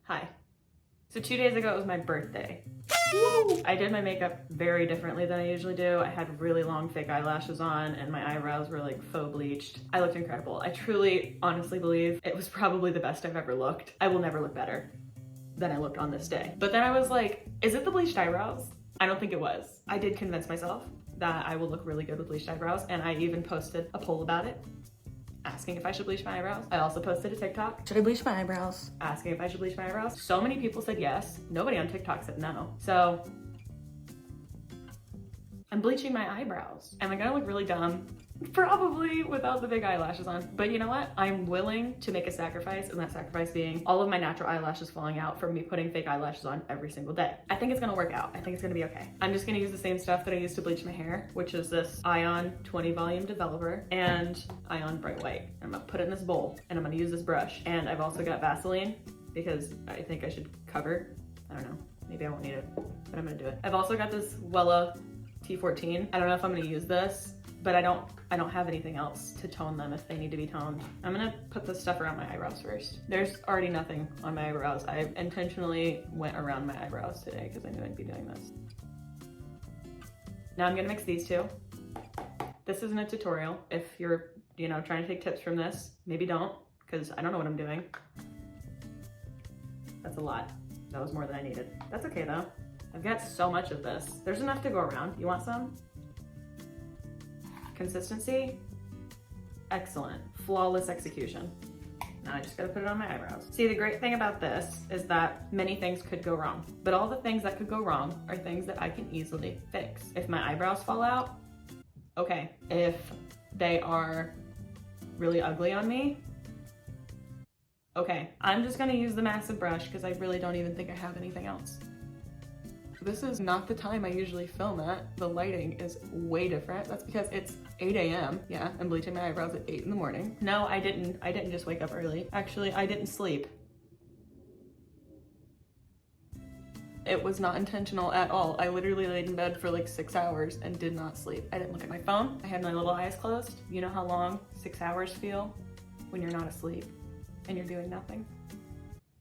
Hi. So 2 days ago, it was my birthday. Woo! I did my makeup very differently than I usually do. I had really long fake eyelashes on and my eyebrows were like faux bleached. I looked incredible. I truly, honestly believe it was probably the best I've ever looked. I will never look better than I looked on this day. But then I was like, is it the bleached eyebrows? I don't think it was. I did convince myself that I will look really good with bleached eyebrows, and I even posted a poll about it, asking if I should bleach my eyebrows. I also posted a TikTok. Should I bleach my eyebrows? Asking if I should bleach my eyebrows. So many people said yes. Nobody on TikTok said no. So I'm bleaching my eyebrows. Am I gonna look really dumb? Probably without the big eyelashes on. But you know what? I'm willing to make a sacrifice, and that sacrifice being all of my natural eyelashes falling out from me putting fake eyelashes on every single day. I think it's gonna work out. I think it's gonna be okay. I'm just gonna use the same stuff that I use to bleach my hair, which is this Ion 20 volume developer and Ion Bright White. I'm gonna put it in this bowl and I'm gonna use this brush. And I've also got Vaseline because I think I should cover. I don't know, maybe I won't need it, but I'm gonna do it. I've also got this Wella T14. I don't know if I'm gonna use this, but I don't have anything else to tone them if they need to be toned. I'm gonna put this stuff around my eyebrows first. There's already nothing on my eyebrows. I intentionally went around my eyebrows today because I knew I'd be doing this. Now I'm gonna mix these two. This isn't a tutorial. If you're, trying to take tips from this, maybe don't, because I don't know what I'm doing. That's a lot. That was more than I needed. That's okay though. I've got so much of this. There's enough to go around. You want some? Consistency, excellent. Flawless execution. Now I just gotta put it on my eyebrows. See, the great thing about this is that many things could go wrong, but all the things that could go wrong are things that I can easily fix. If my eyebrows fall out, okay. If they are really ugly on me, okay. I'm just gonna use the massive brush because I really don't even think I have anything else. This is not the time I usually film at. The lighting is way different. That's because it's 8 a.m. Yeah, I'm bleaching my eyebrows at 8 in the morning. No, I didn't just wake up early. Actually, I didn't sleep. It was not intentional at all. I literally laid in bed for like 6 hours and did not sleep. I didn't look at my phone. I had my little eyes closed. You know how long 6 hours feel when you're not asleep and you're doing nothing?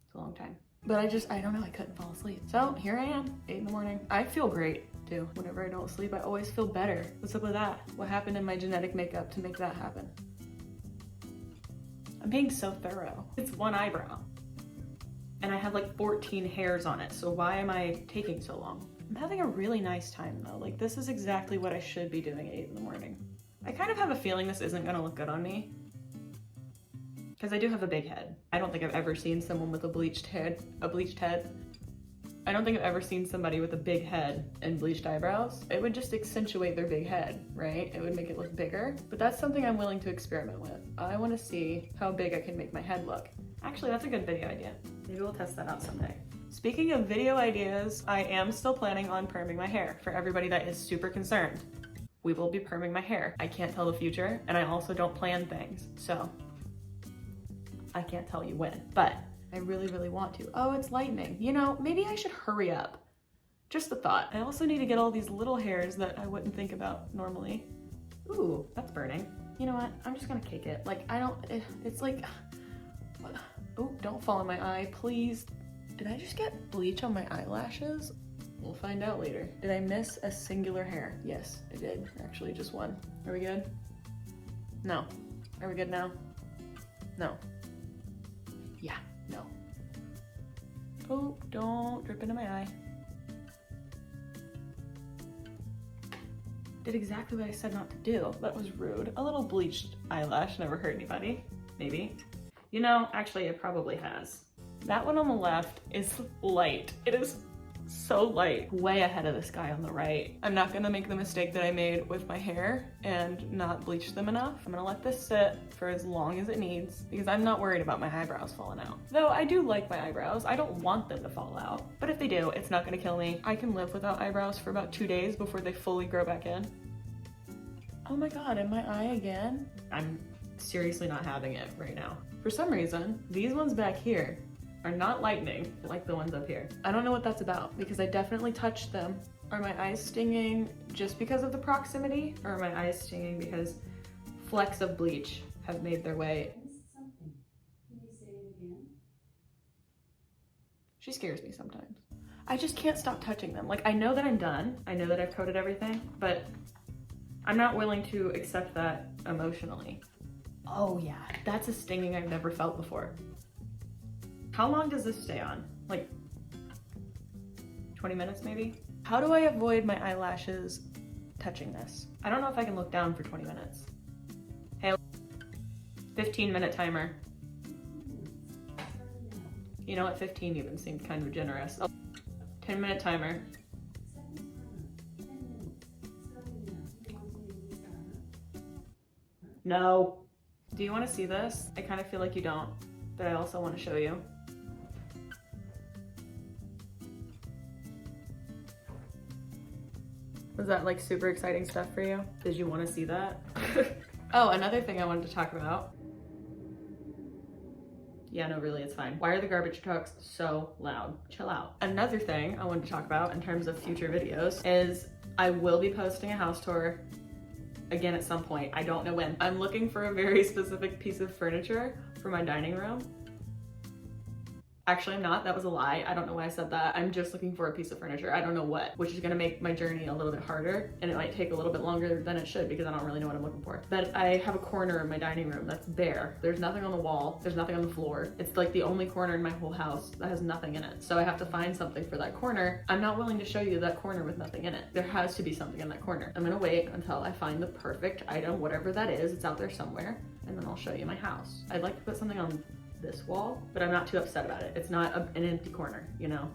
It's a long time. But I don't know, I couldn't fall asleep. So here I am, 8 in the morning. I feel great too. Whenever I don't sleep, I always feel better. What's up with that? What happened in my genetic makeup to make that happen? I'm being so thorough. It's one eyebrow. And I have like 14 hairs on it, so why am I taking so long? I'm having a really nice time though. Like, this is exactly what I should be doing at 8 in the morning. I kind of have a feeling this isn't gonna look good on me, because I do have a big head. I don't think I've ever seen someone with a bleached head. I don't think I've ever seen somebody with a big head and bleached eyebrows. It would just accentuate their big head, right? It would make it look bigger, but that's something I'm willing to experiment with. I wanna see how big I can make my head look. Actually, that's a good video idea. Maybe we'll test that out someday. Speaking of video ideas, I am still planning on perming my hair. For everybody that is super concerned, we will be perming my hair. I can't tell the future, and I also don't plan things, so I can't tell you when, but I really, really want to. Oh, it's lightning. Maybe I should hurry up. Just a thought. I also need to get all these little hairs that I wouldn't think about normally. Ooh, that's burning. You know what? I'm just gonna cake it. It's like, oh, don't fall in my eye, please. Did I just get bleach on my eyelashes? We'll find out later. Did I miss a singular hair? Yes, I did. Actually, just one. Are we good? No. Are we good now? No. Yeah, no. Oh, don't drip into my eye. Did exactly what I said not to do. That was rude. A little bleached eyelash never hurt anybody. Maybe. Actually it probably has. That one on the left is light. It is so light. Way ahead of this guy on the right. I'm not gonna make the mistake that I made with my hair and not bleach them enough. I'm gonna let this sit for as long as it needs because I'm not worried about my eyebrows falling out. Though I do like my eyebrows. I don't want them to fall out. But if they do, it's not gonna kill me. I can live without eyebrows for about 2 days before they fully grow back in. Oh my God, in my eye again? I'm seriously not having it right now. For some reason, these ones back here are not lightning like the ones up here. I don't know what that's about because I definitely touched them. Are my eyes stinging just because of the proximity, or are my eyes stinging because flecks of bleach have made their way? I missed something. Can you say it again? She scares me sometimes. I just can't stop touching them. Like, I know that I'm done. I know that I've coated everything, but I'm not willing to accept that emotionally. Oh yeah, that's a stinging I've never felt before. How long does this stay on? Like 20 minutes maybe? How do I avoid my eyelashes touching this? I don't know if I can look down for 20 minutes. Hey, 15-minute timer. You know what, 15 even seemed kind of generous. 10-minute timer. No. Do you want to see this? I kind of feel like you don't, but I also want to show you. Was that like super exciting stuff for you? Did you want to see that? Oh, another thing I wanted to talk about. Yeah, no, really, it's fine. Why are the garbage trucks so loud? Chill out. Another thing I wanted to talk about in terms of future videos is I will be posting a house tour again at some point. I don't know when. I'm looking for a very specific piece of furniture for my dining room. Actually, I'm not. That was a lie. I don't know why I said that. I'm just looking for a piece of furniture. I don't know what, which is gonna make my journey a little bit harder, and it might take a little bit longer than it should because I don't really know what I'm looking for. But I have a corner in my dining room that's bare. There's nothing on the wall. There's nothing on the floor. It's like the only corner in my whole house that has nothing in it. So I have to find something for that corner. I'm not willing to show you that corner with nothing in it. There has to be something in that corner. I'm gonna wait until I find the perfect item, whatever that is. It's out there somewhere, and then I'll show you my house. I'd like to put something on this wall, but I'm not too upset about it. It's not an empty corner, you know?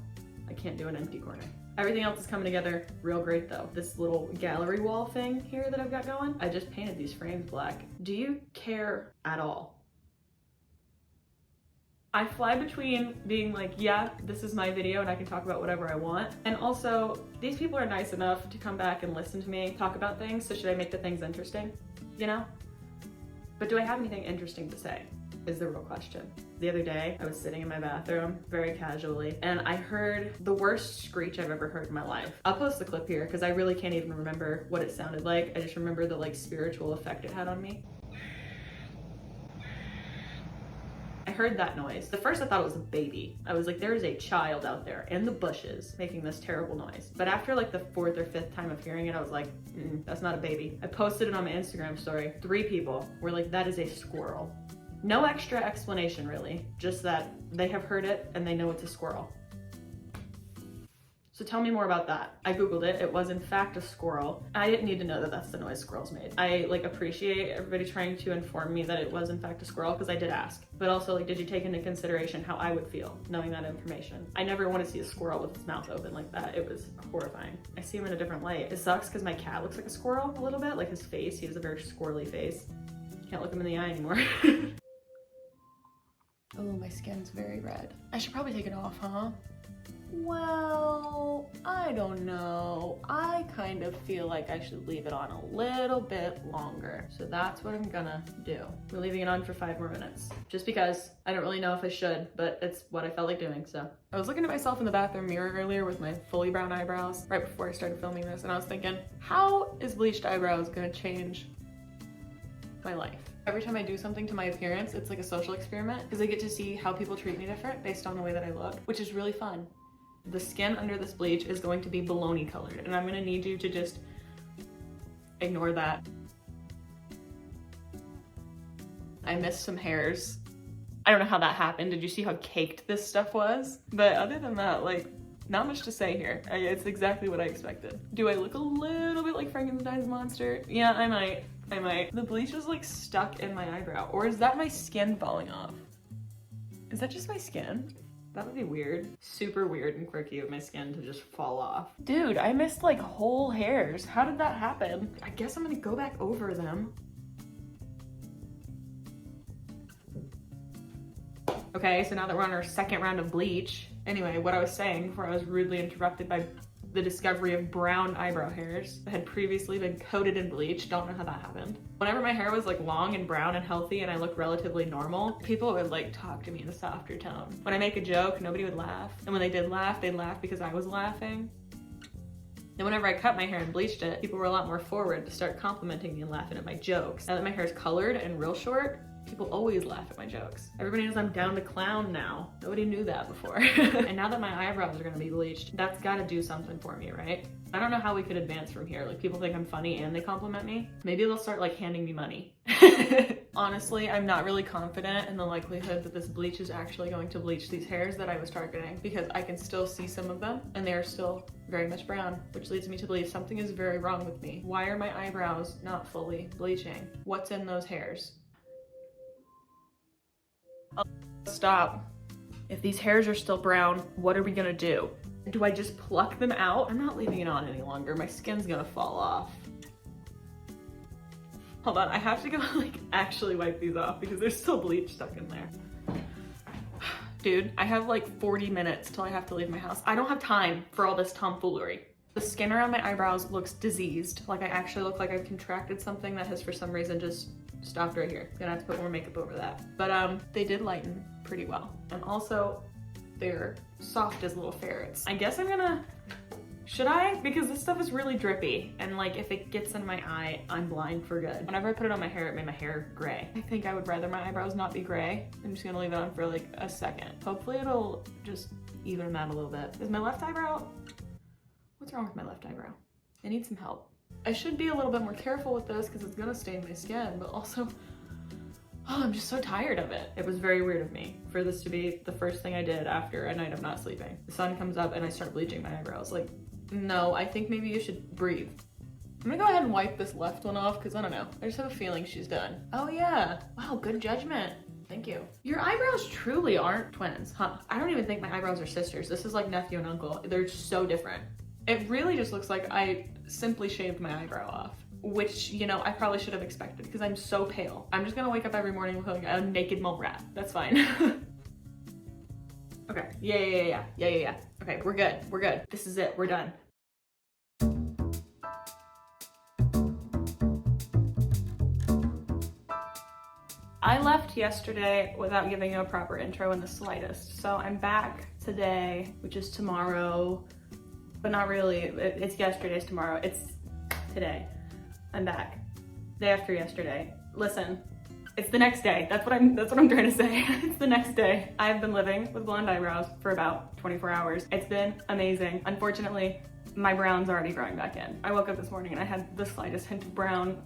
I can't do an empty corner. Everything else is coming together real great though. This little gallery wall thing here that I've got going, I just painted these frames black. Do you care at all? I fly between being like, yeah, this is my video and I can talk about whatever I want. And also, these people are nice enough to come back and listen to me talk about things, so should I make the things interesting? You know? But do I have anything interesting to say? Is the real question. The other day, I was sitting in my bathroom very casually and I heard the worst screech I've ever heard in my life. I'll post the clip here because I really can't even remember what it sounded like. I just remember the like spiritual effect it had on me. I heard that noise. At first I thought it was a baby. I was like, there is a child out there in the bushes making this terrible noise. But after like the 4th or 5th time of hearing it, I was like, that's not a baby. I posted it on my Instagram story. 3 people were like, that is a squirrel. No extra explanation really, just that they have heard it and they know it's a squirrel. So tell me more about that. I Googled it, it was in fact a squirrel. I didn't need to know that that's the noise squirrels made. I like appreciate everybody trying to inform me that it was in fact a squirrel because I did ask. But also like, did you take into consideration how I would feel knowing that information? I never want to see a squirrel with its mouth open like that. It was horrifying. I see him in a different light. It sucks because my cat looks like a squirrel a little bit, like his face. He has a very squirrely face. Can't look him in the eye anymore. Oh, my skin's very red. I should probably take it off, huh? Well, I don't know. I kind of feel like I should leave it on a little bit longer. So that's what I'm gonna do. We're leaving it on for 5 more minutes. Just because I don't really know if I should, but it's what I felt like doing, so. I was looking at myself in the bathroom mirror earlier with my fully brown eyebrows right before I started filming this, and I was thinking, how is bleached eyebrows gonna change my life? Every time I do something to my appearance, it's like a social experiment because I get to see how people treat me different based on the way that I look, which is really fun. The skin under this bleach is going to be baloney colored, and I'm gonna need you to just ignore that. I missed some hairs. I don't know how that happened. Did you see how caked this stuff was? But other than that, like, not much to say here. It's exactly what I expected. Do I look a little bit like Frankenstein's monster? Yeah, I might. The bleach is like stuck in my eyebrow. Or is that my skin falling off? Is that just my skin? That would be weird. Super weird and quirky of my skin to just fall off. Dude, I missed like whole hairs. How did that happen? I guess I'm gonna go back over them. Okay, so now that we're on our 2nd round of bleach. Anyway, what I was saying before I was rudely interrupted by the discovery of brown eyebrow hairs that had previously been coated in bleach. Don't know how that happened. Whenever my hair was like long and brown and healthy and I looked relatively normal, people would like talk to me in a softer tone. When I make a joke, nobody would laugh. And when they did laugh, they'd laugh because I was laughing. And whenever I cut my hair and bleached it, people were a lot more forward to start complimenting me and laughing at my jokes. Now that my hair is colored and real short, People always laugh at my jokes. Everybody knows I'm down to clown now. Nobody knew that before. And now that my eyebrows are gonna be bleached, that's gotta do something for me, right? I don't know how we could advance from here. Like, people think I'm funny and they compliment me. Maybe they'll start like handing me money. Honestly, I'm not really confident in the likelihood that this bleach is actually going to bleach these hairs that I was targeting, because I can still see some of them and they are still very much brown, which leads me to believe something is very wrong with me. Why are my eyebrows not fully bleaching? What's in those hairs? Oh, stop. If these hairs are still brown, what are we gonna do? Do I just pluck them out? I'm not leaving it on any longer. My skin's gonna fall off. Hold on, I have to go like actually wipe these off because there's still bleach stuck in there. Dude, I have like 40 minutes till I have to leave my house. I don't have time for all this tomfoolery. The skin around my eyebrows looks diseased. Like, I actually look like I've contracted something that has for some reason just stopped right here. Gonna have to put more makeup over that. But they did lighten pretty well. And also, they're soft as little ferrets. I guess I'm gonna, should I? Because this stuff is really drippy, and like if it gets in my eye, I'm blind for good. Whenever I put it on my hair, it made my hair gray. I think I would rather my eyebrows not be gray. I'm just gonna leave it on for like a second. Hopefully it'll just even them out a little bit. Is my left eyebrow, what's wrong with my left eyebrow? I need some help. I should be a little bit more careful with this because it's gonna stain my skin, but also, oh, I'm just so tired of it. It was very weird of me for this to be the first thing I did after a night of not sleeping. The sun comes up and I start bleaching my eyebrows. Like, no, I think maybe you should breathe. I'm gonna go ahead and wipe this left one off because I don't know. I just have a feeling she's done. Oh yeah, wow, good judgment. Thank you. Your eyebrows truly aren't twins, huh? I don't even think my eyebrows are sisters. This is like nephew and uncle. They're so different. It really just looks like I simply shaved my eyebrow off, which, you know, I probably should have expected because I'm so pale. I'm just gonna wake up every morning with like a naked mole rat. That's fine. Okay, yeah. Okay, we're good. This is it, we're done. I left yesterday without giving you a proper intro in the slightest. So I'm back today, which is tomorrow, but not really. It's yesterday's tomorrow. It's today. I'm back. Day after yesterday. Listen, it's the next day. That's what I'm trying to say. It's the next day. I've been living with blonde eyebrows for about 24 hours. It's been amazing. Unfortunately, my brown's already growing back in. I woke up this morning and I had the slightest hint of brown.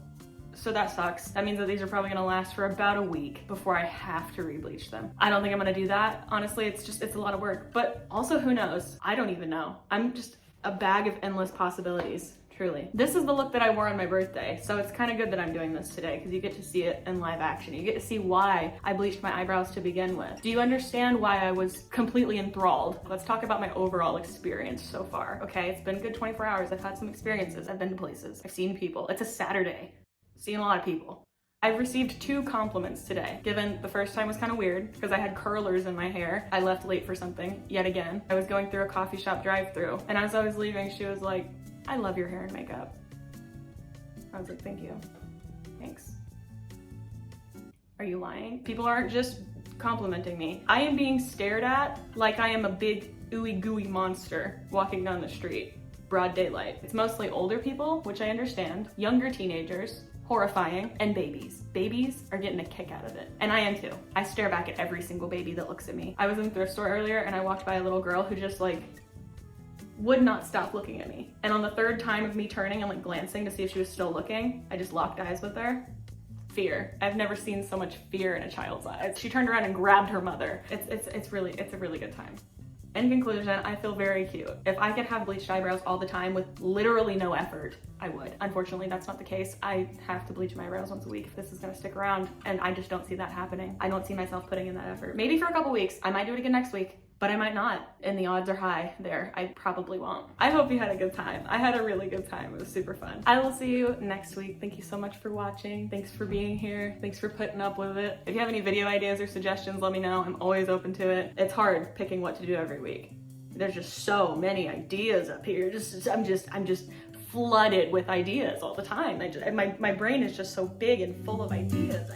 So that sucks. That means that these are probably gonna last for about a week before I have to re-bleach them. I don't think I'm gonna do that. Honestly, it's a lot of work, but also who knows? I don't even know. I'm just a bag of endless possibilities, truly. This is the look that I wore on my birthday, so it's kind of good that I'm doing this today because you get to see it in live action. You get to see why I bleached my eyebrows to begin with. Do you understand why I was completely enthralled? Let's talk about my overall experience so far, okay? It's been a good 24 hours. I've had some experiences. I've been to places. I've seen people. It's a Saturday. Seen a lot of people. I've received 2 compliments today. Given the first time was kind of weird because I had curlers in my hair. I left late for something, yet again. I was going through a coffee shop drive-thru, and as I was leaving, she was like, I love your hair and makeup. I was like, thank you. Thanks. Are you lying? People aren't just complimenting me. I am being stared at like I am a big ooey gooey monster walking down the street. Broad daylight. It's mostly older people, which I understand, younger teenagers, horrifying, and babies. Babies are getting a kick out of it. And I am too. I stare back at every single baby that looks at me. I was in the thrift store earlier and I walked by a little girl who just like would not stop looking at me. And on the 3rd time of me turning and like glancing to see if she was still looking, I just locked eyes with her. Fear. I've never seen so much fear in a child's eyes. She turned around and grabbed her mother. It's a really good time. In conclusion, I feel very cute. If I could have bleached eyebrows all the time with literally no effort, I would. Unfortunately, that's not the case. I have to bleach my eyebrows once a week if this is gonna stick around, and I just don't see that happening. I don't see myself putting in that effort. Maybe for a couple weeks. I might do it again next week, but I might not, and the odds are high there. I probably won't. I hope you had a good time. I had a really good time. It was super fun. I will see you next week. Thank you so much for watching. Thanks for being here. Thanks for putting up with it. If you have any video ideas or suggestions, let me know. I'm always open to it. It's hard picking what to do every week. There's just so many ideas up here. I'm just flooded with ideas all the time. My brain is just so big and full of ideas.